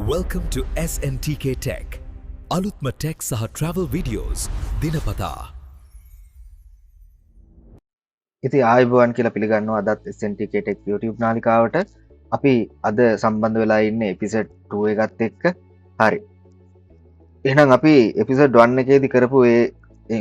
Welcome to SNTK Tech. අලුත්ම tech සහ travel videos දිනපතා. ඉතින් ආයුබෝවන් කියලා පිළිගන්නවා අදත් SNTK Tech YouTube නාලිකාවට. අපි අද සම්බන්ධ වෙලා ඉන්නේ එපිසෝඩ් 2 එකත් එක්ක. හරි. එහෙනම් අපි එපිසෝඩ් 1 එකේදී කරපු ඒ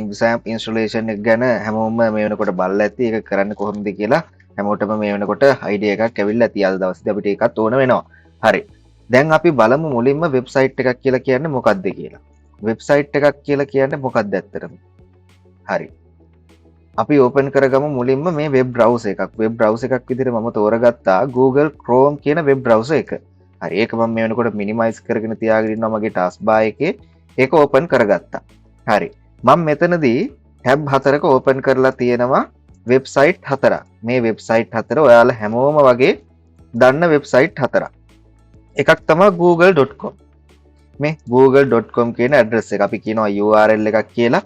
XAMPP installation එක ගැන හැමෝම මේ වෙනකොට බලලා ඇති. ඒක කරන්න කොහොමද කියලා හැමෝටම මේ වෙනකොට idea එකක් ඇවිල්ලා ඇති. අද දවසේදී අපිට ඒකත් ඕන වෙනවා. හරි. දැන් අපි බලමු මුලින්ම වෙබ්සයිට් එකක් කියලා කියන්නේ මොකක්ද කියලා. වෙබ්සයිට් එකක් කියලා කියන්නේ මොකක්ද ඇත්තටම? හරි. අපි ඕපන් කරගමු මුලින්ම මේ වෙබ් බ්‍රවුසර් එකක්. වෙබ් බ්‍රවුසර් එකක් විදිහට මම තෝරගත්තා Google Chrome කියන වෙබ් බ්‍රවුසර් එක. හරි. ඒක මම මේ වෙනකොට මිනිමයිස් කරගෙන තියාගෙන ඉන්නවා මගේ ටාස්ක් බාර් එකේ. ඒක ඕපන් කරගත්තා. හරි. මම මෙතනදී ටැබ් 4ක ඕපන් කරලා තියෙනවා වෙබ්සයිට් 4ක්. මේ වෙබ්සයිට් 4 ඔයාලා හැමෝම වගේ දන්න වෙබ්සයිට් 4ක්. එකක් තමයි google.com. මේ google.com කියන ඇඩ්‍රස් එක අපි කියනවා URL එකක් කියලා.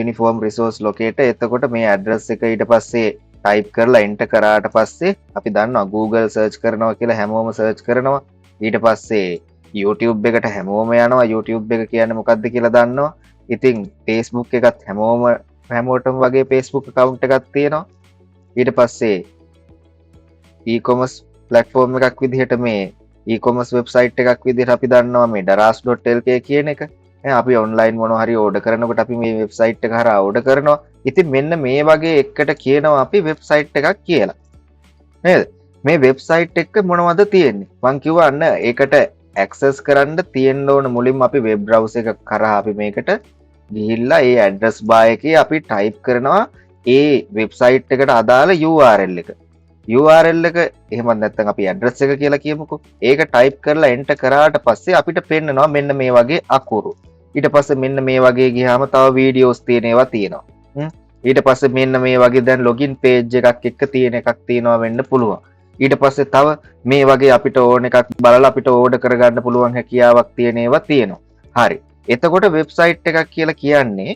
Uniform Resource Locator. එතකොට මේ ඇඩ්‍රස් එක ඊට පස්සේ ටයිප් කරලා එන්ටර් කරාට පස්සේ අපි දන්නවා Google search කරනවා කියලා හැමෝම search කරනවා. ඊට පස්සේ YouTube එකට හැමෝම යනවා. YouTube එක කියන්නේ මොකක්ද කියලා දන්නවා. ඉතින් Facebook එකත් හැමෝටම වගේ Facebook account එකක් තියෙනවා. ඊට පස්සේ e-commerce platform එකක් විදිහට මේ e-commerce website එකක් විදිහට අපි දන්නවා මේ daras.lk කියන එක. අපි ඔන්ලයින් මොනවා හරි ඕඩර් කරනකොට අපි මේ වෙබ්සයිට් එක හරහා ඕඩර් කරනවා. ඉතින් මෙන්න මේ වගේ එකකට කියනවා අපි වෙබ්සයිට් එකක් කියලා. නේද? මේ වෙබ්සයිට් එක මොනවද තියෙන්නේ? මං කිව්වා අන්න ඒකට ඇක්සස් කරන්න තියෙන්න ඕන මුලින්ම අපි වෙබ් බ්‍රවුසර් එක කරහා අපි මේකට ගිහිල්ලා ඒ ඇඩ්‍රස් බාර් එකේ අපි ටයිප් කරනවා ඒ වෙබ්සයිට් එකට අදාළ URL එක. URL එක එහෙමත් නැත්නම් අපි ඇඩ්‍රස් එක කියලා කියමුකෝ. ඒක ටයිප් කරලා එන්ටර් කරාට පස්සේ අපිට පෙන්නනවා මෙන්න මේ වගේ අකුරු. ඊට පස්සේ මෙන්න මේ වගේ ගියාම තව වීඩියෝස් තියෙන ඒවා තියෙනවා. ඊට පස්සේ මෙන්න මේ වගේ දැන් ලොගින් පේජ් එකක් එක්ක තියෙන එකක් තියෙනවා වෙන්න පුළුවන්. ඊට පස්සේ තව මේ වගේ අපිට ඕන එකක් බලලා අපිට ඕඩර් කරගන්න පුළුවන් හැකියාවක් තියෙන ඒවා තියෙනවා. හරි. එතකොට වෙබ්සයිට් එකක් කියලා කියන්නේ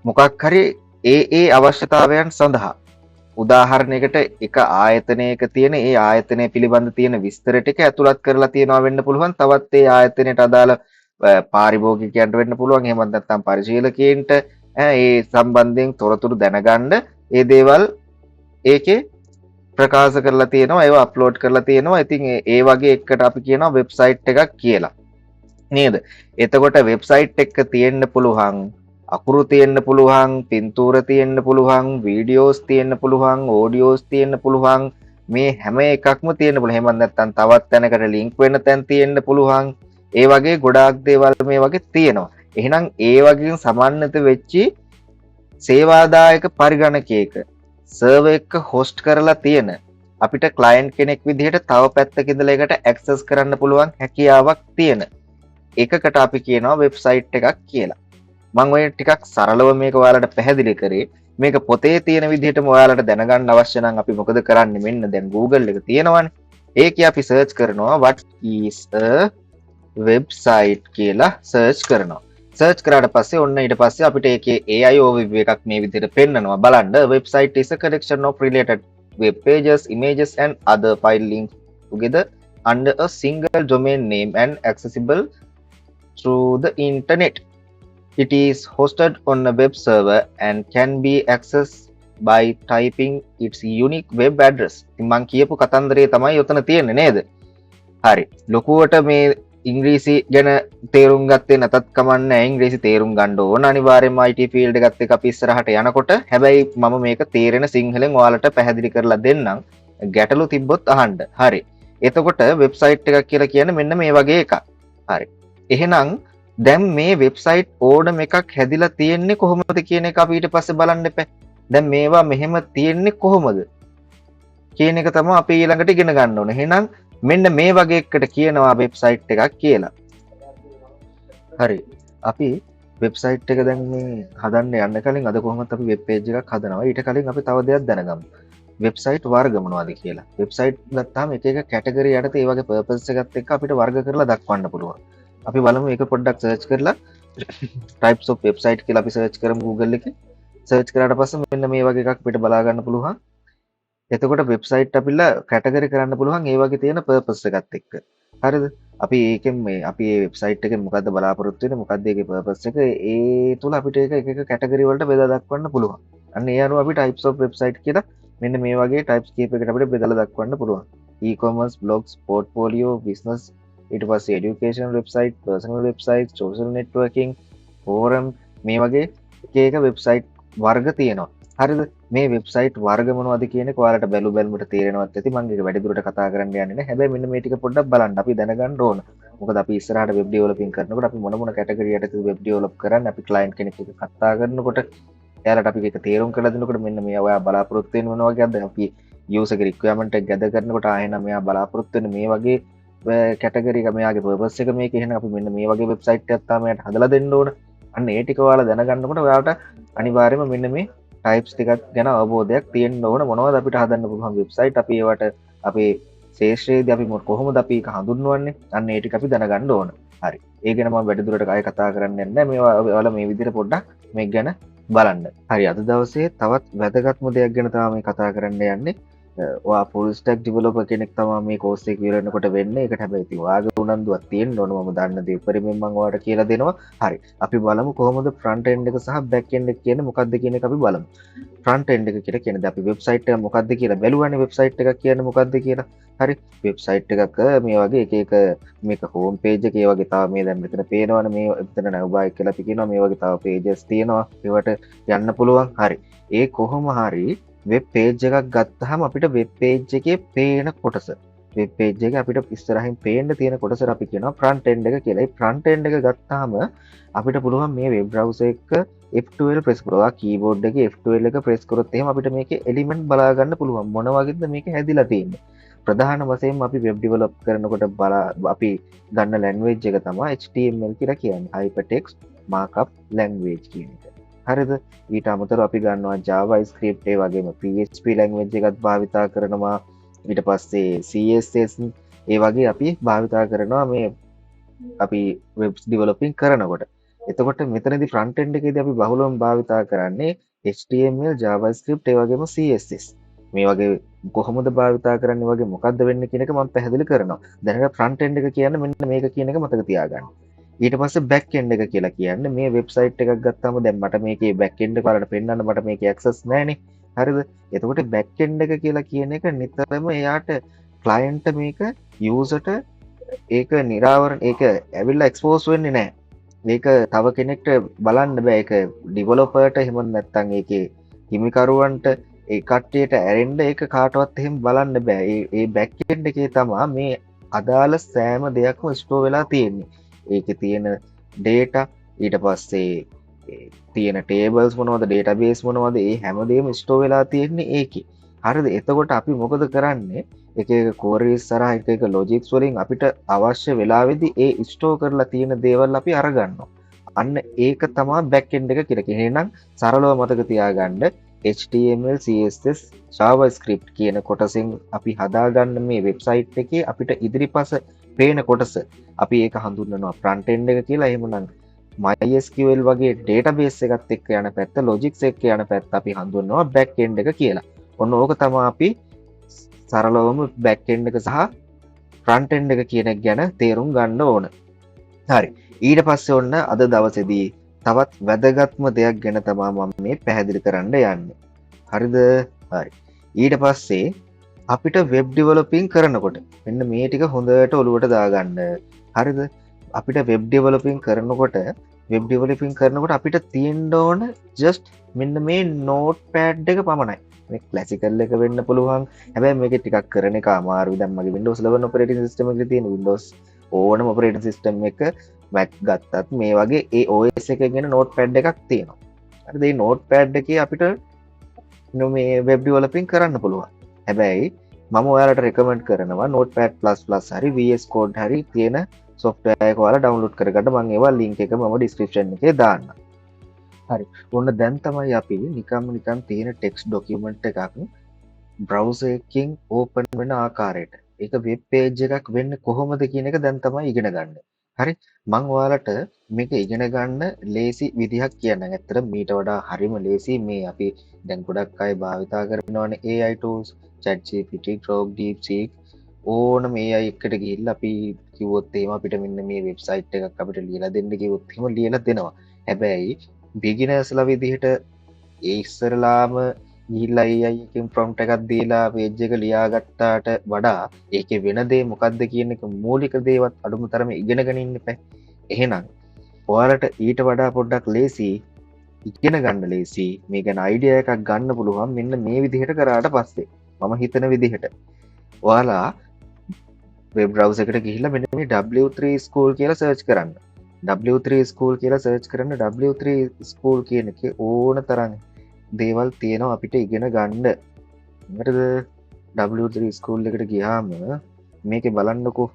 මොකක් හරි ඒ අවශ්‍යතාවයන් සඳහා උදාහරණයකට එක ආයතනයක තියෙන ඒ ආයතනය පිළිබඳ තියෙන විස්තර ටික ඇතුළත් කරලා තියෙනවා වෙන්න පුළුවන්. තවත් ඒ ආයතනයට අදාළ පාරිභෝගිකයන්ට වෙන්න පුළුවන්. එහෙමත් නැත්නම් පරිශීලකයන්ට ඒ සම්බන්ධයෙන් තොරතුරු දැනගන්න ඒ දේවල් ඒකේ ප්‍රකාශ කරලා තියෙනවා. ඒවා අප්ලෝඩ් කරලා තියෙනවා. ඉතින් ඒ වගේ එකකට අපි කියනවා වෙබ්සයිට් එකක් කියලා. නේද? එතකොට වෙබ්සයිට් එක තියෙන්න පුළුවන් අකුරු තියෙන්න පුළුවන්, පින්තූර තියෙන්න පුළුවන්, වීඩියෝස් තියෙන්න පුළුවන්, ඕඩියෝස් තියෙන්න පුළුවන්. මේ හැම එකක්ම තියෙන්න පුළුවන්. එහෙමත් නැත්නම් තවත් තැනකට ලින්ක් වෙන්න තැන් තියෙන්න පුළුවන්. ඒ වගේ ගොඩාක් දේවල් මේ වගේ තියෙනවා. එහෙනම් ඒ වගේම සමන්විත වෙච්චි සේවාදායක පරිගණකයක සර්වර් එක හොස්ට් කරලා තියෙන අපිට ක්ලයන්ට් කෙනෙක් විදිහට තව පැත්තක ඉඳලා ඒකට ඇක්සස් කරන්න පුළුවන් හැකියාවක් තියෙන එකකට අපි කියනවා වෙබ්සයිට් එකක් කියලා. මම ඔය ටිකක් සරලව මේක ඔයාලට පැහැදිලි කරේ. මේක පොතේ තියෙන විදිහටම ඔයාලට දැනගන්න අවශ්‍ය නම් අපි මොකද කරන්නේ? මෙන්න දැන් Google එක තියෙනවනේ. ඒකේ අපි සර්ච් කරනවා what is a website කියලා සර්ච් කරනවා. සර්ච් කරාට පස්සේ ඔන්න ඊට පස්සේ අපිට ඒකේ AI overview එකක් මේ විදිහට පෙන්නනවා. බලන්න website is a collection of related web pages, images and other file links together under a single domain name and accessible through the internet. It is hosted on a web server and can be accessed by typing its unique web address. ඉතින් මං කියපු කතන්දරේ තමයි උතන තියෙන්නේ නේද? හරි. ලොකුවට මේ ඉංග්‍රීසි ගැන තේරුම් ගත්තේ නැතත් කමන්නේ. ඉංග්‍රීසි තේරුම් ගන්න ඕන අනිවාර්යයෙන්ම IT ෆීල්ඩ් එකත් එක්ක අපි ඉස්සරහට යනකොට. හැබැයි මම මේක තේරෙන සිංහලෙන් ඔයාලට පැහැදිලි කරලා දෙන්නම්. ගැටලු තිබ්බොත් අහන්න. හරි. එතකොට වෙබ්සයිට් එකක් කියලා කියන්නේ මෙන්න මේ වගේ එකක්. හරි. එහෙනම් දැන් මේ වෙබ්සයිට් ඕඩම් එකක් හැදිලා තියෙන්නේ කොහොමද කියන එක අපි ඊට පස්සේ බලන්න එපා. දැන් මේවා මෙහෙම තියෙන්නේ කොහොමද කියන එක තමයි අපි ඊළඟට ඉගෙන ගන්න ඕනේ. එහෙනම් මෙන්න මේ වගේ එකකට කියනවා වෙබ්සයිට් එකක් කියලා. හරි. අපි වෙබ්සයිට් එක දැන් මේ හදන්න යන්න කලින් අද කොහොමද අපි වෙබ් පේජ් එකක් හදනවා. ඊට කලින් අපි තව දෙයක් දැනගමු. වෙබ්සයිට් වර්ග මොනවද කියලා. වෙබ්සයිට් ගත්තාම එක එක කැටගරි යටතේ ඒ වගේ පර්පස් එකත් එක්ක අපිට වර්ග කරලා දක්වන්න පුළුවන්. අපි බලමු ඒක පොඩ්ඩක් සර්ච් කරලා types of website කියලා අපි සර්ච් කරමු Google එකේ. සර්ච් කරාට පස්සේ මෙන්න මේ වගේ එකක් අපිට බලා ගන්න පුළුවන්. එතකොට වෙබ්සයිට් අපිලා කැටගරි කරන්න පුළුවන් ඒ වගේ තියෙන පර්පස් එකත් එක්ක. හරිද? අපි ඒකෙන් මේ අපි ඒ වෙබ්සයිට් එකෙන් මොකද්ද බලාපොරොත්තු වෙන්නේ? මොකද්ද ඒකේ පර්පස් එක? ඒ තුල අපිට ඒක එක එක කැටගරි වලට බෙදලා දක්වන්න පුළුවන්. අන්න ඒ අනුව අපි types of website කියලා මෙන්න මේ වගේ types කීපයකට අපිට බෙදලා දක්වන්න පුළුවන්. e-commerce, blogs, portfolio, business, ඊට පස්සේ educational website, personal website, social networking, forum මේ වගේ එක එක වෙබ්සයිට් වර්ග තියෙනවා. හරිද? මේ වෙබ්සයිට් වර්ග මොනවද කියන එක ඔයාලට බැලු බැලමුට තේරෙනවත් ඇති. මම ඒක වැඩිදුරට කතා කරන්න යන්නේ නැහැ. හැබැයි මෙන්න මේ ටික පොඩ්ඩක් බලන්න අපි දැනගන්න ඕන. මොකද අපි ඉස්සරහට වෙබ් ඩෙවලොපින් කරනකොට අපි මොන මොන කැටගරි යටතේ වෙබ් ඩෙවලොප් කරන්නේ අපි ක්ලයන්ට් කෙනෙක් එක්ක කතා කරනකොට එයාලට අපි ඒක තේරුම් කරලා දෙනකොට මෙන්න මේ ඔයා බලාපොරොත්තු වෙන මොන වගේද අපි යූසර්ගේ රික්වයර්මන්ට් එක ගැදර් කරනකොට ආයෙනම් මෙයා බලාපොරොත්තු වෙන මේ වගේ කැටගරි එක මෙයාගේ පර්පස් එක මේක එහෙනම් අපි මෙන්න මේ වගේ වෙබ්සයිට් එකක් තමයි එයාට හදලා දෙන්න ඕන. අන්න ඒ ටික ඔයාලා දැනගන්නකොට ඔයාලට අනිවාර්යයෙන්ම මෙන්න මේ ටයිප්ස් ටිකක් ගැන අවබෝධයක් තියෙන්න ඕන. මොනවද අපිට හදන්න පුළුවන් වෙබ්සයිට් අපි ඒවට අපේ ශේෂ්ත්‍රයේදී අපි කොහොමද අපි ඒක හඳුන්වන්නේ? අන්න ඒ ටික අපි දැනගන්න ඕන. හරි. ඒ ගැන මම වැඩිදුරට ආයෙ කතා කරන්නේ නැහැ. මේවා ඔයාලා මේ විදිහට පොඩ්ඩක් මේක ගැන බලන්න. හරි. අද දවසේ තවත් වැදගත්ම දෙයක් ගැන තමයි කතා කරන්න යන්නේ. ෆුල් ස්ටැක් ඩිවෙලොපර් කෙනෙක් තමයි මේ කෝස් එක ඉවරනකොට වෙන්නේ. ඒකට හැබැයි ඉතින් ඔයාගේ උනන්දුවක් තියෙන්න ඕන. මම දන්න දේ උපරිමයෙන් මම ඔයාලට කියලා දෙනවා. හරි. අපි බලමු කොහොමද ෆ්‍රන්ට් එන්ඩ් එක සහ බෑක් එන්ඩ් එක කියන්නේ මොකක්ද කියන එක අපි බලමු. ෆ්‍රන්ට් එන්ඩ් එක කියලා කියන්නේ අපි වෙබ්සයිට් එක මොකක්ද කියලා බැලුවානේ වෙබ්සයිට් එකක් කියන්නේ මොකක්ද කියලා. හරි. වෙබ්සයිට් එකක මේ වගේ එක එක මේක හෝම් පේජ් එක ඒ වගේ තව මේ දැන් මෙතන පේනවනේ මේ මෙතන නවබයි කියලා අපි කියනවා මේ වගේ තව පේජස් තියෙනවා. ඒවට යන්න පුළුවන්. හරි. ඒ කොහොම හරි වෙබ් පේජ් එකක් ගත්තහම අපිට වෙබ් පේජ් එකේ පේන කොටස වෙබ් පේජ් එක අපිට ඉස්සරහින් පේන්න තියෙන කොටසට අපි කියනවා ෆ්‍රන්ට් එන්ඩ් එක කියලා. ඒ ෆ්‍රන්ට් එන්ඩ් එක ගත්තාම අපිට පුළුවන් මේ වෙබ් බ්‍රවුසර් එක F12 ප්‍රෙස් කරලා කීබෝඩ් එකේ F12 එක ප්‍රෙස් කරොත් එහෙම අපිට මේකේ එලිමන්ට් බලා ගන්න පුළුවන්. මොන වගේද මේක හැදිලා තියෙන්නේ. ප්‍රධාන වශයෙන් අපි වෙබ් ඩෙවලොප් කරනකොට අපි ගන්න ලැන්ග්වේජ් එක තමයි HTML කියලා කියන්නේ. Hypertext Markup Language කියන එක. හරිද? ඊට අමතරව අපි ගන්නවා JavaScript ඒ වගේම PHP ලැන්ග්වේජ් එකත් භාවිතා කරනවා. ඊට පස්සේ CSS ඒ වගේ අපි භාවිතා කරනවා මේ අපි වෙබ් ඩෙවලොපින් කරනකොට. එතකොට මෙතනදී ෆ්‍රන්ට් එන්ඩ් එකේදී අපි බහුලවම භාවිතා කරන්නේ HTML JavaScript ඒ වගේම CSS. මේ වගේ කොහොමද භාවිතා කරන්නේ වගේ මොකද්ද වෙන්නේ කියන එක මම පැහැදිලි කරනවා. දැනට ෆ්‍රන්ට් එන්ඩ් එක කියන්නේ මෙන්න මේක කියන එක මතක තියාගන්න. ඊට පස්සේ බෑක් එන්ඩ් එක කියලා කියන්නේ මේ වෙබ්සයිට් එකක් ගත්තාම දැන් මට මේකේ බෑක් එන්ඩ් එක වලට පෙන්වන්න මට මේකේ ඇක්සස් නැහැනේ. හරිද? එතකොට බෑක් එන්ඩ් එක කියලා කියන එක නිතරම එයාට ක්ලයන්ට් මේක යූසර්ට ඒක නිරාවරණ ඒක ඇවිල්ලා එක්ස්පෝස් වෙන්නේ නැහැ. ඒක තව කෙනෙක්ට බලන්න බෑ. ඒක ඩිවෙලොපර්ට එහෙම නැත්නම් ඒකේ හිමිකරුවන්ට ඒ කට්ටියට ඇරෙන්න ඒක කාටවත් එහෙම බලන්න බෑ. ඒ බෑක් එන්ඩ් එකේ තමයි මේ අදාළ සෑම දෙයක්ම ස්ටෝර් වෙලා තියෙන්නේ. ඒකේ තියෙන ඩේටා ඊට පස්සේ තියෙන ටේබල්ස් මොනවද ඩේටාබේස් මොනවද ඒ හැමදේම ස්ටෝර් වෙලා තියෙන්නේ ඒකේ. හරිද? එතකොට අපි මොකද කරන්නේ? එක එක කෝරීස් සරහා එක එක ලොජික්ස් වලින් අපිට අවශ්‍ය වෙලාවෙදී ඒ ස්ටෝර් කරලා තියෙන දේවල් අපි අරගන්නවා. අන්න ඒක තමයි බෑක් එන්ඩ් එක කියලා කියන්නේ. එහෙනම් සරලව මතක තියාගන්න HTML CSS JavaScript කියන කොටසෙන් අපි හදාගන්න මේ වෙබ්සයිට් එකේ අපිට ඉදිරිපස පේන කොටස අපි ඒක හඳුන්වනවා ෆ්‍රන්ට් එන්ඩ් එක කියලා. එහෙමනම් MySQL වගේ ඩේටාබේස් එකත් එක්ක යන පැත්ත ලොජික්ස් එක්ක යන පැත්ත අපි හඳුන්වනවා බෑක් එන්ඩ් එක කියලා. ඔන්න ඕක තමයි අපි සරලවම බෑක් එන්ඩ් එක සහ ෆ්‍රන්ට් එන්ඩ් එක කියන එක ගැන තේරුම් ගන්න ඕන. හරි. ඊට පස්සේ ඔන්න අද දවසේදී තවත් වැදගත්ම දෙයක් ගැන තමයි මම මේ පැහැදිලි කරන්න යන්නේ. හරිද? හරි. ඊට පස්සේ අපිට වෙබ් ඩෙවලොපින් කරනකොට මෙන්න මේ ටික හොඳට ඔලුවට දාගන්න. හරිද? අපිට වෙබ් ඩෙවලොපින් කරනකොට අපිට තියෙන්න ඕන ජස්ට් මෙන්න මේ නෝට්පෑඩ් එක පමණයි. මේ ක්ලාසිකල් එක වෙන්න පුළුවන්. හැබැයි මේක ටිකක් කරන එක අමාරුයි. දැන් මගේ Windows 11 operating system එකේ තියෙන Windows ඕනම operating system එක Mac ගත්තත් මේ වගේ ඒ OS එකෙන් එන නෝට්පෑඩ් එකක් තියෙනවා. හරිද? මේ නෝට්පෑඩ් එකේ අපිට මේ වෙබ් ඩෙවලොපින් කරන්න පුළුවන්. හැබැයි මම ඔයාලට රෙකමන්ඩ් කරනවා notepad++ හරි VS Code හරි තියෙන software එක ඔයාලා download කරගන්න. මම ඒවා link එක මම description එකේ දාන්නම්. හරි. ඔන්න දැන් තමයි අපි නිකන් තියෙන text document එකක් browser එකකින් open වෙන ආකාරයට ඒක web page එකක් වෙන්නේ කොහොමද කියන එක දැන් තමයි ඉගෙන ගන්න. හරි. මම ඔයාලට මේක ඉගෙන ගන්න ලේසි විදිහක් කියන්නම්. ඇත්තට මීට වඩා හරිම ලේසි මේ අපි දැන් ගොඩක් අය භාවිතා කරනවානේ AI tools ChatGPT, Grok, DeepSeek ඕන මේ අය එක්කට ගිහිල්ලා අපි කිව්වොත් එහෙම අපිට මෙන්න මේ වෙබ්සයිට් එකක් අපිට ලියලා දෙන්න කිව්වොත් එහෙම ලියලා දෙනවා. හැබැයි බිගිනර්ස්ලා විදිහට ඒ ඉස්සරලාම ගිහිල්ලා AI එකෙන් ප්‍රොම්ප්ට් එකක් දීලා පේජ් එක ලියාගත්තාට වඩා ඒකේ වෙන දේ මොකක්ද කියන එක මූලික දේවත් අඩුම තරමේ ඉගෙනගෙන ඉන්න එපා. එහෙනම් ඔයාලට ඊට වඩා පොඩ්ඩක් ලේසි ඉගෙන ගන්න ලේසි මේ ගැන අයිඩියා එකක් ගන්න පුළුවන් මෙන්න මේ විදිහට කරාට පස්සේ මම හිතන විදිහට ඔයාලා වෙබ් බ්‍රවුසර් එකට ගිහිල්ලා මෙන්න මේ W3 school කියලා සර්ච් කරන්න. W3 school කියලා සර්ච් කරන්න W3 school කියන එකේ ඕන තරම් දේවල් තියෙනවා අපිට ඉගෙන ගන්න. හරිද? W3 school එකට ගියාම මේකේ බලන්නකෝ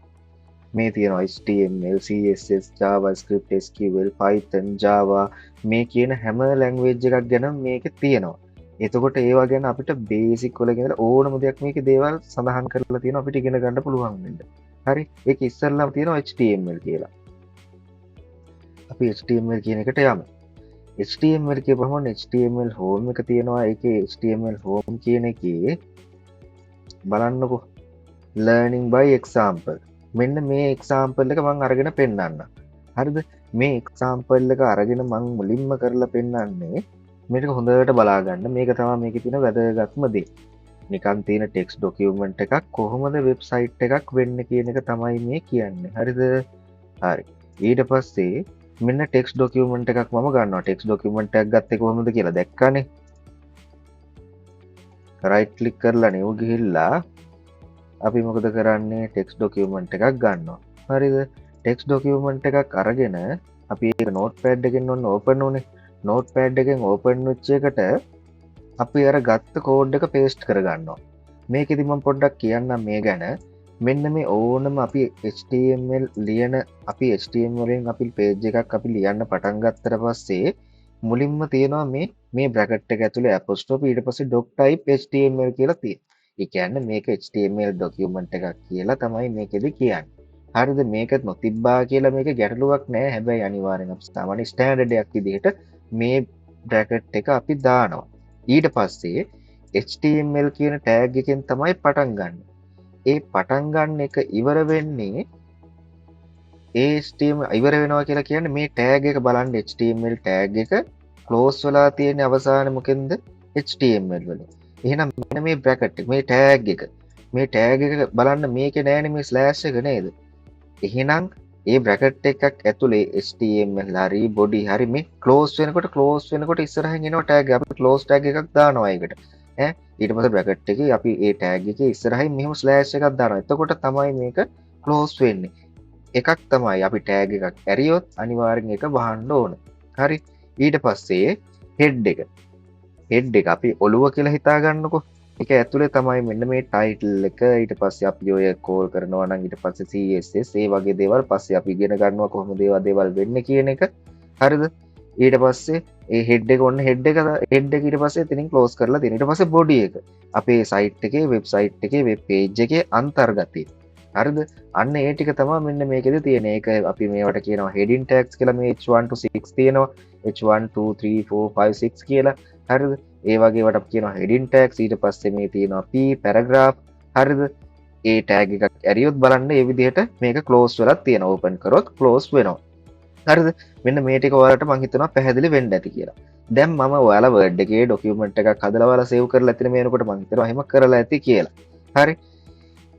මේ තියෙනවා HTML, CSS, JavaScript, SQL, Python, Java මේ කියන හැම ලැන්ග්වේජ් එකක් ගැන මේකේ තියෙනවා. එතකොට ඒවා ගැන අපිට බේසික් වල ඉඳලා ඕනම දෙයක් මේකේ දේවල් සඳහන් කරලා තියෙනවා අපිට ඉගෙන ගන්න පුළුවන් වෙන්න. හරි? ඒක ඉස්සෙල්ලාම තියෙනවා HTML කියලා. අපි HTML කියන එකට යමු. HTML කියපුවම HTML home එක තියෙනවා. ඒකේ HTML home කියන එකේ බලන්නකෝ learning by example. මෙන්න මේ example එක මම අරගෙන පෙන්නන්න. හරිද? මේ example එක අරගෙන මම මුලින්ම කරලා පෙන්නන්නේ මේක හොඳට බලා ගන්න. මේක තමයි මේකේ තියෙන වැදගත්ම දේ. නිකන් තියෙන ටෙක්ස්ට් ඩොකියුමන්ට් එකක් කොහොමද වෙබ්සයිට් එකක් වෙන්නේ කියන එක තමයි මේ කියන්නේ. හරිද? හරි. ඊට පස්සේ මෙන්න ටෙක්ස්ට් ඩොකියුමන්ට් එකක් මම ගන්නවා. ටෙක්ස්ට් ඩොකියුමන්ට් එකක් ගත්තේ කොහොමද කියලා දැක්කනේ. රයිට් ක්ලික් කරලා new ගිහිල්ලා අපි මොකද කරන්නේ ටෙක්ස්ට් ඩොකියුමන්ට් එකක් ගන්නවා. හරිද? ටෙක්ස්ට් ඩොකියුමන්ට් එකක් අරගෙන අපි ඒක නෝට්පෑඩ් එකෙන් ඔන්න ඕපන් උනේ. නෝට්පෑඩ් එකෙන් ඕපන් වෙච්ච එකට අපි අර ගත්ත කෝඩ් එක පේස්ට් කරගන්නවා. මේකෙදි මම පොඩ්ඩක් කියන්නම් මේ ගැන. මෙන්න මේ ඕනම අපි HTML ලියන අපි HTML වලින් අපි පේජ් එකක් අපි ලියන්න පටන් ගත්තට පස්සේ මුලින්ම තියෙනවා මේ බ්‍රැකට් එක ඇතුලේ apostrophe ඊට පස්සේ doc type HTML කියලා තියෙනවා. ඒ කියන්නේ මේක HTML document එකක් කියලා තමයි මේකෙදි කියන්නේ. හරිද? මේක නොතිබ්බා කියලා මේක ගැටලුවක් නෑ. හැබැයි අනිවාර්යෙන් අපි සාමාන්‍ය ස්ටෑන්ඩඩ් එකක් විදිහට මේ බ්‍රැකට් එක අපි දානවා. ඊට පස්සේ HTML කියන ටැග් එකෙන් තමයි පටන් ගන්න. ඒ පටන් ගන්න එක ඉවර වෙන්නේ HTML ඉවර වෙනවා කියලා කියන්නේ මේ ටැග් එක බලන්න HTML ටැග් එක ක්ලෝස් වෙලා තියෙන අවසානයේ මොකෙන්ද HTML වල. එහෙනම් මෙන්න මේ බ්‍රැකට් එක මේ ටැග් එක බලන්න මේකේ නෑනේ මේ ස්ලෑෂ් එක නේද? එහෙනම් ඒ බ්‍රැකට් එකක් ඇතුලේ HTML හරි body හරි මේ ක්ලෝස් වෙනකොට ඉස්සරහින් එනවා ටැග් එක. අපි ක්ලෝස් ටැග් එකක් දානවා ඒකට. ඈ ඊට පස්සේ බ්‍රැකට් එකේ අපි ඒ ටැග් එකේ ඉස්සරහින් මෙහෙම ස්ලෑෂ් එකක් දානවා. එතකොට තමයි මේක ක්ලෝස් වෙන්නේ. එකක් තමයි අපි ටැග් එකක් ඇරියොත් අනිවාර්යෙන් ඒක වහන්න ඕන. හරි? ඊට පස්සේ හෙඩ් එක අපි ඔළුව කියලා හිතා ගන්නකො. ඒක ඇතුලේ තමයි මෙන්න මේ ටයිටල් එක. ඊට පස්සේ අපි ඔය කෝල් කරනවා නම් ඊට පස්සේ CSS ඒ වගේ දේවල් පස්සේ අපි ඉගෙන ගන්නවා කොහොමද ඒවා දේවල් වෙන්නේ කියන එක. හරිද? ඊට පස්සේ ඒ හෙඩ් එක හෙඩ් එක ඊට පස්සේ එතනින් ක්ලෝස් කරලා තියෙනවා. ඊට පස්සේ බොඩි එක අපේ සයිට් එකේ වෙබ්සයිට් එකේ වෙබ් පේජ් එකේ අන්තර්ගතය. හරිද? අන්න ඒ ටික තමයි මෙන්න මේකෙදි තියෙන. ඒක අපි මේවට කියනවා heading tags කියලා. මේ h1 to 6 තියෙනවා. h1 2 3 4 5 6 කියලා. හරිද? ඒ වගේ වට අපි කියනවා heading tags. ඊට පස්සේ මේ තියෙනවා p paragraph. හරිද? ඒ tag එකක් ඇරියොත් බලන්න මේ විදිහට මේක close වෙලා තියෙනවා. open කරොත් close වෙනවා. හරිද? මෙන්න මේ ටික ඔයාලට මම හිතනවා පැහැදිලි වෙන්න ඇති කියලා. දැන් මම ඔයාලා Word එකේ document එකක් හදලා ඔයාලා save කරලා ඇතිනේ මේනකොට මම හිතනවා එහෙම කරලා ඇති කියලා. හරි?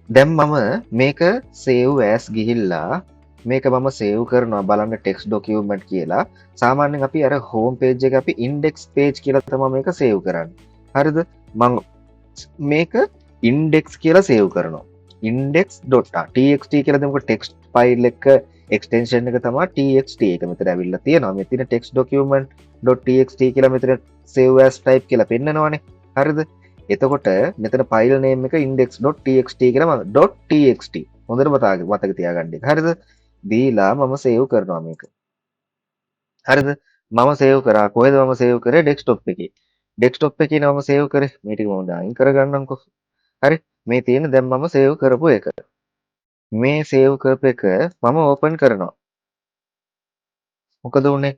දැන් මම මේක save as ගිහිල්ලා මේක මම save කරනවා බලන්න text document කියලා. සාමාන්‍යයෙන් අපි අර home page එක අපි index page කියලා තමයි මේක save කරන්නේ. හරිද? මම මේක index කියලා save කරනවා. index.txt කියලා දෙමුකෝ text file එක extension එක තමයි txt එක මෙතන ඇවිල්ලා තියෙනවා. මෙතන text document.txt කියලා මෙතන save as type කියලා පෙන්නනවානේ. හරිද? එතකොට මෙතන ෆයිල් නේම් එක index.txt කියලා මම .txt හොඳට මතක තියාගන්න. හරිද? දීලා මම සේව් කරනවා මේක. හරිද? මම සේව් කරා. කොහෙද මම සේව් කරේ? ඩෙස්ක්ටොප් එකේ. ඩෙස්ක්ටොප් එකේ මම සේව් කරේ. මේ ටික මම අයින් කරගන්නම්කෝ. හරි? මේ තියෙන දැන් මම සේව් කරපු එක. මේ සේව් කරපු එක මම ඕපන් කරනවා. මොකද උනේ?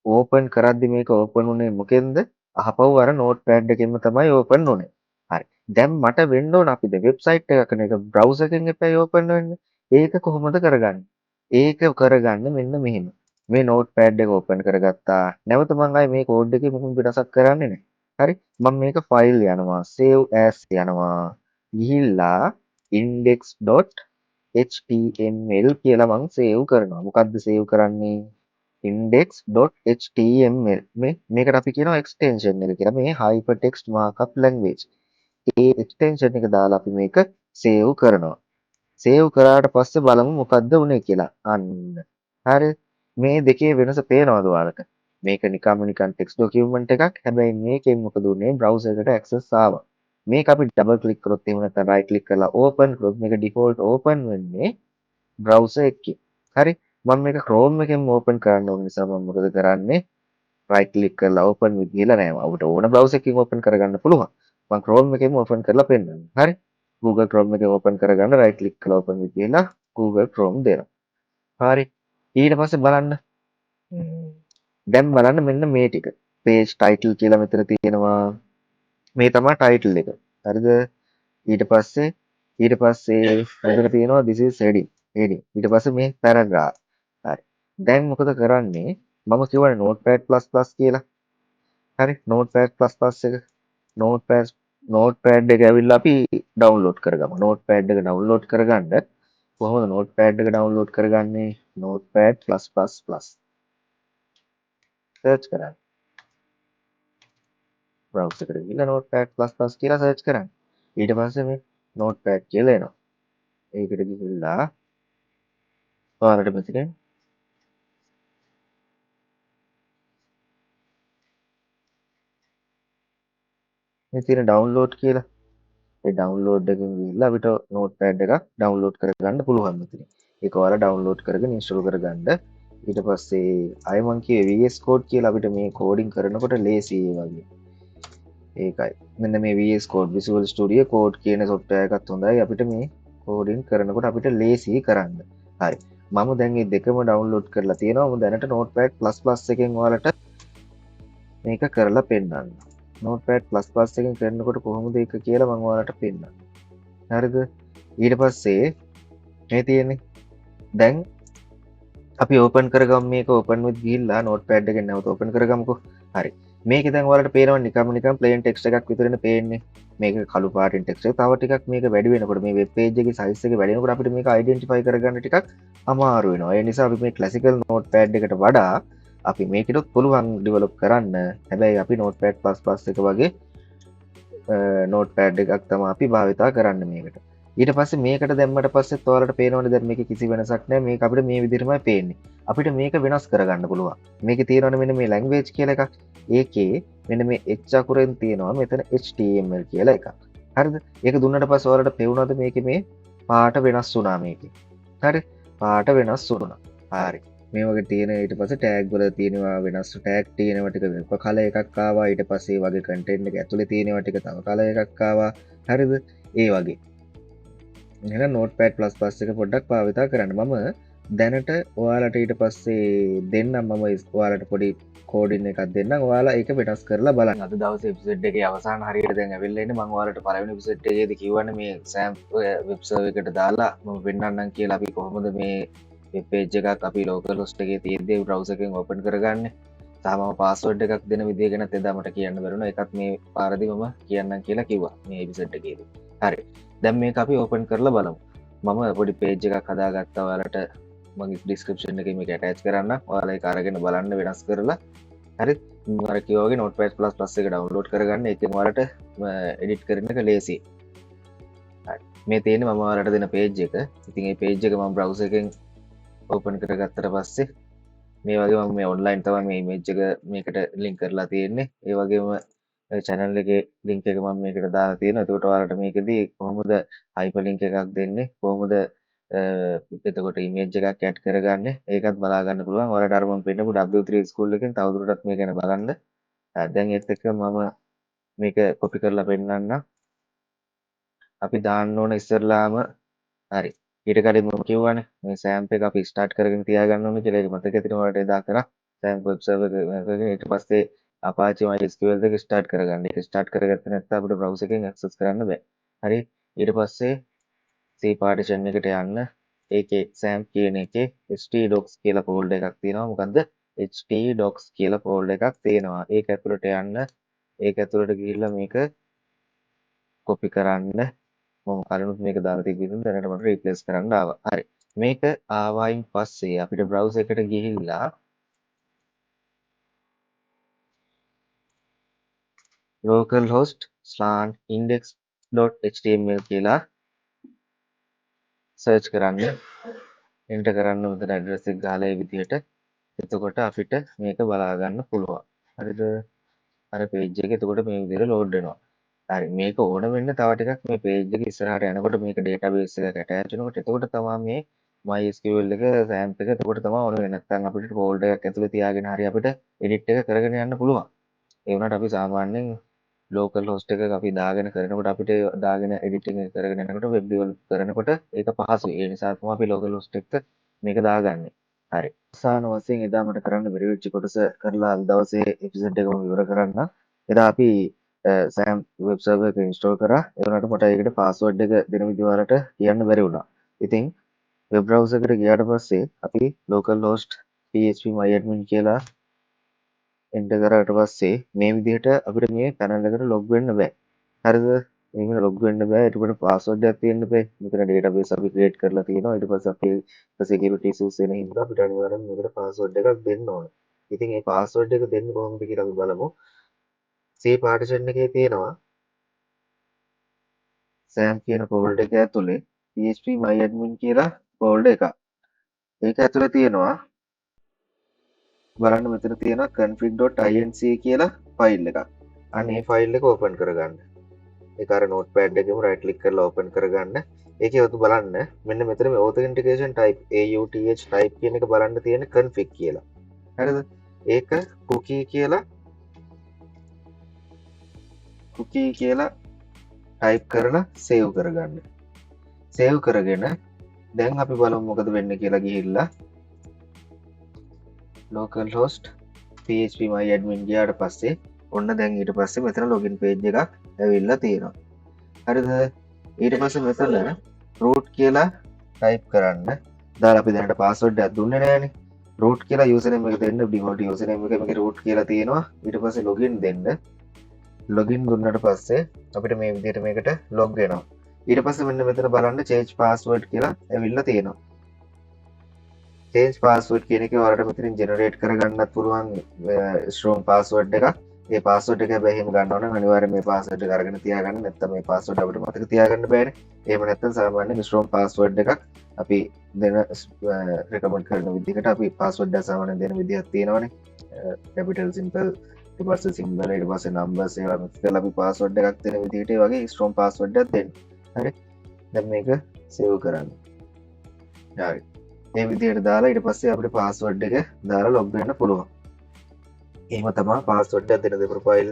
ඕපන් කරද්දි මේක ඕපන් උනේ මොකෙන්ද? අහපව් අර නෝට්පෑඩ් එකෙන්ම තමයි ඕපන් උනේ. හරි. දැන් මට වෙන්න ඕන අපි දැන් වෙබ්සයිට් එකක නේ ඒක බ්‍රවුසර් එකෙන් එපැයි ඕපන් වෙන්නේ. ඒක කොහොමද කරගන්නේ? ඒක කරගන්න මෙන්න මෙහෙම. මේ නෝට්පෑඩ් එක ඕපන් කරගත්තා. නැවත මම ආයේ මේ කෝඩ් එකේ මොකුත් වෙනසක් කරන්නේ නැහැ. හරි? මම මේක ෆයිල් යනවා, save as යනවා. ගිහිල්ලා index.html කියලා මම සේව් කරනවා. මොකද්ද සේව් කරන්නේ? index.html මේකට අපි කියනවා එක්ස්ටෙන්ෂන් එක කියලා. මේ hypertext markup language. ඒ එක්ස්ටෙන්ෂන් එක දාලා අපි මේක සේව් කරනවා. සේව් කරාට පස්සේ බලමු මොකද්ද උනේ කියලා. අන්න. හරි. මේ දෙකේ වෙනස පේනවද ඔයාලට? මේක නිකන් ටෙක්ස්ට් ડોකියුමන්ට් එකක්. හැබැයි මේකෙන් මොකද උනේ? බ්‍රවුසර් එකට ඇක්සස් ආවා. මේක අපි ඩබල් ක්ලික් කරොත් එහෙම නැත්නම් රයිට් ක්ලික් කරලා ඕපන් කරොත් මේක ඩිෆෝල්ට් ඕපන් වෙන්නේ බ්‍රවුසර් එකකින්. හරි. මම මේක Chrome එකෙන් ඕපන් කරන්න ඕන නිසා මම මොකද කරන්නේ? රයිට් ක්ලික් කරලා ඕපන් විත් ගිහලා නෑ. අපිට ඕන බ්‍රවුසර් එකකින් ඕපන් කරගන්න පුළුවන්. මම Chrome එකෙන් ඕපන් කරලා පෙන්නන්නම්. හරි. Google Chrome එකෙන් ඕපන් කරගන්න රයිට් ක්ලික් කරලා ඕපන් විත් ගිහලා Google Chrome දෙනවා. හරි. ඊට පස්සේ බලන්න. දැන් බලන්න මෙන්න මේ ටික. page title කියලා මෙතන තියෙනවා. මේ තමයි title එක. හරිද? ඊට පස්සේ මෙතන තියෙනවා this is heading. ඊට පස්සේ මේ paragraph. හරි. දැන් මොකද කරන්නේ? මම කියවනේ notepad++ කියලා. හරි. notepad++ එක. notepad notepad එක ඇවිල්ලා අපි ඩවුන්ලෝඩ් කරගමු. notepad එක ඩවුන්ලෝඩ් කරගන්න කොහොමද notepad එක ඩවුන්ලෝඩ් කරගන්නේ? notepad++. සර්ච් කරන්න. browser එකට ගිහලා notepad++ කියලා සර්ච් කරන්න. ඊට පස්සේ මේ notepad කියලා එනවා. ඒකට ගිහිල්ලා ඔයාලට මෙතන මේ තියෙන ඩවුන්ලෝඩ් කියලා. ඒ ඩවුන්ලෝඩ් එකකින් ගිහිල්ලා අපිට notepad එකක් ඩවුන්ලෝඩ් කරගන්න පුළුවන් මෙතන. ඒක ඔයාලා ඩවුන්ලෝඩ් කරගෙන ඉන්ස්ටෝල් කරගන්න. ඊට පස්සේ අය මං කිව්වේ VS Code කියලා අපිට මේ කෝඩින් කරනකොට ලේසි ඒ වගේ. ඒකයි. මෙන්න මේ VS Code Visual Studio Code කියන software එකත් හොඳයි අපිට මේ කෝඩින් කරනකොට අපිට ලේසි කරන්න. හරි. මම දැන් මේ දෙකම ඩවුන්ලෝඩ් කරලා තියෙනවා. මම දැනට notepad++ එකෙන් ඔයාලට මේක කරලා පෙන්නන්න. notepad++ එකෙන් කරනකොට කොහොමද ඒක කියලා මම ඔයාලට පෙන්නන්නම්. හරිද? ඊට පස්සේ මේ තියෙන්නේ දැන් අපි ඕපන් කරගමු මේක ඕපන් with ගිහිල්ලා notepad එකෙන් නැවත ඕපන් කරගමුකෝ. හරි. මේකේ දැන් ඔයාලට පේනවා නිකන් plain text එකක් විතරනේ පේන්නේ. මේක කළු පාටින් text එක. තව ටිකක් මේක වැඩි වෙනකොට මේ web page එකේ size එක වැඩි වෙනකොට අපිට මේක identify කරගන්න ටිකක් අමාරු වෙනවා. ඒ නිසා අපි මේ classical notepad එකට වඩා අපි මේකටත් පුළුවන් ඩිවලොප් කරන්න. හැබැයි අපි notepad++ එක වගේ නෝට්පෑඩ් එකක් තමයි අපි භාවිතා කරන්න මේකට. ඊට පස්සේ මේකට දැම්මට පස්සේ ඔයාලට පේනවනේ දැන් මේකේ කිසි වෙනසක් නැහැ. මේක අපිට මේ විදිහටමයි පේන්නේ. අපිට මේක වෙනස් කරගන්න පුළුවන්. මේකේ තියෙනවනේ මෙන්න මේ language කියලා එකක්. ඒකේ මෙන්න මේ H අකුරෙන් තියෙනවා මෙතන HTML කියලා එකක්. හරිද? ඒක දුන්නට පස්සේ ඔයාලට පේනවද මේකේ මේ පාට වෙනස් වුණා මේකේ. හරි? පාට වෙනස් වුණා. හරි. මේ වගේ තියෙන ඊට පස්සේ ටැග් වල තියෙනවා වෙනස් ටැග් තියෙනවා ටික වෙනම කලර් එකක් ආවා. ඊට පස්සේ ඒ වගේ කන්ටෙන්ට් එක ඇතුලේ තියෙනවා ටික තව කලර් එකක් ආවා. හරිද? ඒ වගේ. එහෙනම් notepad++ එක පොඩ්ඩක් භාවිතා කරන්න. මම දැනට ඔයාලට ඊට පස්සේ දෙන්නම්. මම ඔයාලට පොඩි කෝඩින් එකක් දෙන්නම්. ඔයාලා ඒක වෙනස් කරලා බලන්න. අද දවසේ එපිසෝඩ් එකේ අවසාන හරියට දැන් ඇවිල්ලා ඉන්නේ. මම ඔයාලට පළවෙනි එපිසෝඩ් එකේදී කිව්වනේ මේ සෑම් වෙබ් සර්වර් එකට දාලා මම පෙන්නන්නම් කියලා අපි කොහොමද මේ පේජ් එකක් අපි ලෝකල් හොස්ට් එකේ තියෙද්දී බ්‍රවුසර් එකෙන් ඕපන් කරගන්නේ. තාම පාස්වර්ඩ් එකක් දෙන විදිය ගැන එදා මට කියන්න බැරුණා. ඒකත් මේ පාරදී මම කියන්නම් කියලා කිව්වා මේ එපිසෝඩ් එකේදී. හරි. දැන් මේක අපි ඕපන් කරලා බලමු. මම පොඩි පේජ් එකක් හදාගත්තා. ඔයාලට මගේ ඩිස්ක්‍රිප්ෂන් එකේ මේක ඇටච් කරන්න. ඔයාලා ඒක අරගෙන බලන්න වෙනස් කරලා. හරි. මම අර කිව්වා වගේ notepad++ එක ඩවුන්ලෝඩ් කරගන්න. ඒකෙන් ඔයාලට එඩිට් කරන එක ලේසියි. හරි. මේ තියෙන්නේ මම ඔයාලට දෙන පේජ් එක. ඉතින් මේ පේජ් එක මම බ්‍රවුසර් එකෙන් ඕපන් කරගත්තට පස්සේ මේ වගේ මම මේ ඔන්ලයින් තමයි මේ ඉමේජ් එක මේකට ලින්ක් කරලා තියෙන්නේ. ඒ වගේම channel එකේ link එක මම මේකට දාලා තියෙනවා. එතකොට ඔයාලට මේකෙදී කොහොමද hyperlink එකක් දෙන්නේ? කොහොමද එතකොට ඉමේජ් එකක් ඇඩ් කරගන්නේ? ඒකත් බලා ගන්න පුළුවන්. ඔයාලට අර මම පෙන්නපු W3 ස්කූල් එකෙන් තවදුරටත් මේ ගැන බලන්න. දැන් ඒත් එක්ක මම මේක කොපි කරලා පෙන්නන්නම්. අපි දාන්න ඕන ඉස්සරලාම හරි. ඊට කලින් මම කිව්වනේ මේ සෑම්ප් එක අපි ස්ටාර්ට් කරගෙන තියාගන්න ඕනේ කියලා. ඒක මතක ඇතිනේ ඔයාලට එදා කරා. සෑම්ප් වෙබ් සර්වර් එක ඊට පස්සේ Apache MySQL එක ස්ටාර්ට් කරගන්න. ඒක ස්ටාර්ට් කරගත්තේ නැත්නම් අපිට browser එකෙන් access කරන්න බෑ. හරි. ඊට පස්සේ C partition එකට යන්න. ඒකේ SAM කියන එකේ htdocs කියලා folder එකක් තියෙනවා. මොකද්ද? htdocs කියලා folder එකක් තියෙනවා. ඒක ඇතුළට යන්න. ඒක ඇතුළට ගිහිල්ලා මේක copy කරන්න. මම කලිනුත් මේක දාලා තිබ්බින්ද දැනට මට replace කරන්න ආවා. හරි. මේක ආවයින් පස්සේ අපිට browser එකට ගිහිල්ලා localhost /index.html කියලා සර්ච් කරන්න. එන්ටර් කරන්න මෙතන ඇඩ්‍රස් එක ගහලා ඒ විදිහට. එතකොට අපිට මේක බලා ගන්න පුළුවන්. හරිද? අර page එක එතකොට මේ විදිහට load වෙනවා. හරි. මේක ඕන වෙන්න තව ටිකක් මේ page එක ඉස්සරහට යනකොට මේක database එකට attach වෙනකොට එතකොට තමයි මේ MySQL එක SAMP එක එතකොට තමයි ඕන වෙන්නේ. නැත්නම් අපිට folder එකක් ඇතුලේ තියාගෙන හරි අපිට edit එක කරගෙන යන්න පුළුවන්. ඒ වුණාට අපි සාමාන්‍යයෙන් local host එකක අපි දාගෙන කරනකොට අපිට දාගෙන editing එක කරගෙන යනකොට web develop කරනකොට ඒක පහසුයි. ඒ නිසා තමයි අපි local host එක්ක මේක දාගන්නේ. හරි. අවසාන වශයෙන් එදා මට කරන්න බැරි වෙච්ච කොටස කරලා අද දවසේ එපිසෝඩ් එකම ඉවර කරන්න. එදා අපි SAMP web server එක install කරා. ඒ වුණාට මට ඒකට password එක දෙන විදිහ වලට කියන්න බැරි වුණා. ඉතින් web browser එකට ගියාට පස්සේ අපි localhost phpMyAdmin කියලා එන්ටර් කරාට පස්සේ මේ විදිහට අපිට මේ channel එකට log වෙන්න බෑ. හරිද? මේකට log වෙන්න බෑ. ඊට පස්සේ password එකක් තියෙන්න බෑ. මෙතන database අපි create කරලා තියෙනවා. ඊට පස්සේ අපි security issues වෙන හින්දා අපිට අනිවාර්යෙන් මේකට password එකක් දෙන්න ඕනේ. ඉතින් මේ password එක දෙන්නේ කොහොමද කියලා අපි බලමු. C partition එකේ තියෙනවා SAM කියන folder එක ඇතුලේ phpMyAdmin කියලා folder එකක්. ඒක ඇතුලේ තියෙනවා බලන්න මෙතන තියෙනවා config.inc කියලා ෆයිල් එකක්. අන්න ඒ ෆයිල් එක ඕපන් කරගන්න. ඒක අර notepad එකේම right click කරලා ඕපන් කරගන්න. ඒකේ ඔතු බලන්න මෙන්න මෙතන මේ authentication type AUTH type කියන එක බලන්න තියෙන config කියලා. හරිද? ඒක cookie කියලා type කරලා save කරගන්න. save කරගෙන දැන් අපි බලමු මොකද වෙන්නේ කියලා ගිහිල්ලා localhost phpMyAdmin ගියාට පස්සේ ඔන්න දැන් ඊට පස්සේ මෙතන login page එකක් ඇවිල්ලා තියෙනවා. හරිද? ඊට පස්සේ මෙතන root කියලා type කරන්න. දාලා අපි දැනට password එකක් දුන්නේ නැහැනේ. root කියලා username එක දෙන්න default username එක මේකේ root කියලා තියෙනවා. ඊට පස්සේ login දෙන්න. login දුන්නාට පස්සේ අපිට මේ විදිහට මේකට log වෙනවා. ඊට පස්සේ මෙන්න මෙතන බලන්න change password කියලා ඇවිල්ලා තියෙනවා. change password කියන එක ඔයාලට මෙතනින් generate කරගන්නත් පුළුවන් strong password එකක්. ඒ password එක හැබැයි එහෙම ගන්න ඕන නම් අනිවාර්යයෙන් මේ password එක අරගෙන තියාගන්න. නැත්නම් මේ password අපිට මතක තියාගන්න බෑනේ. එහෙම නැත්නම් සාමාන්‍යයෙන් strong password එකක් අපි දෙන recommend කරන විදිහකට අපි password එක සාමාන්‍යයෙන් දෙන විදිහක් තියෙනවානේ. capital simple ඊට පස්සේ symbol ඊට පස්සේ numbers ඒවා mix කරලා අපි password එකක් දෙන විදිහට ඒ වගේ strong password එකක් දෙන්න. හරි. දැන් මේක save කරන්න. හරි. මේ විදිහට දාලා ඊට පස්සේ අපිට password එක දාලා log වෙන්න පුළුවන්. එහෙම තමයි password එක දෙන profile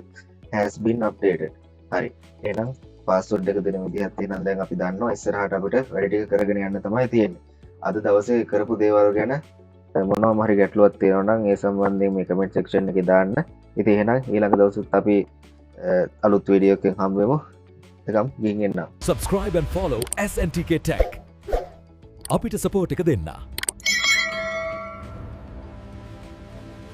has been updated. හරි. එහෙනම් password එක දෙන විදිහක් තියෙනවා. දැන් අපි දන්නවා ඉස්සරහට අපිට වැඩ ටික කරගෙන යන්න තමයි තියෙන්නේ. අද දවසේ කරපු දේවල් ගැන මොනවම හරි ගැටලුවක් තියෙනවා නම් ඒ සම්බන්ධයෙන් මේ comment section එකේ දාන්න. ඉතින් එහෙනම් ඊළඟ දවසෙත් අපි අලුත් වීඩියෝ එකකින් හම්බ වෙමු. එකම් ගිහින් එන්න. Subscribe and follow SNTK Tech. අපිට support එක දෙන්න.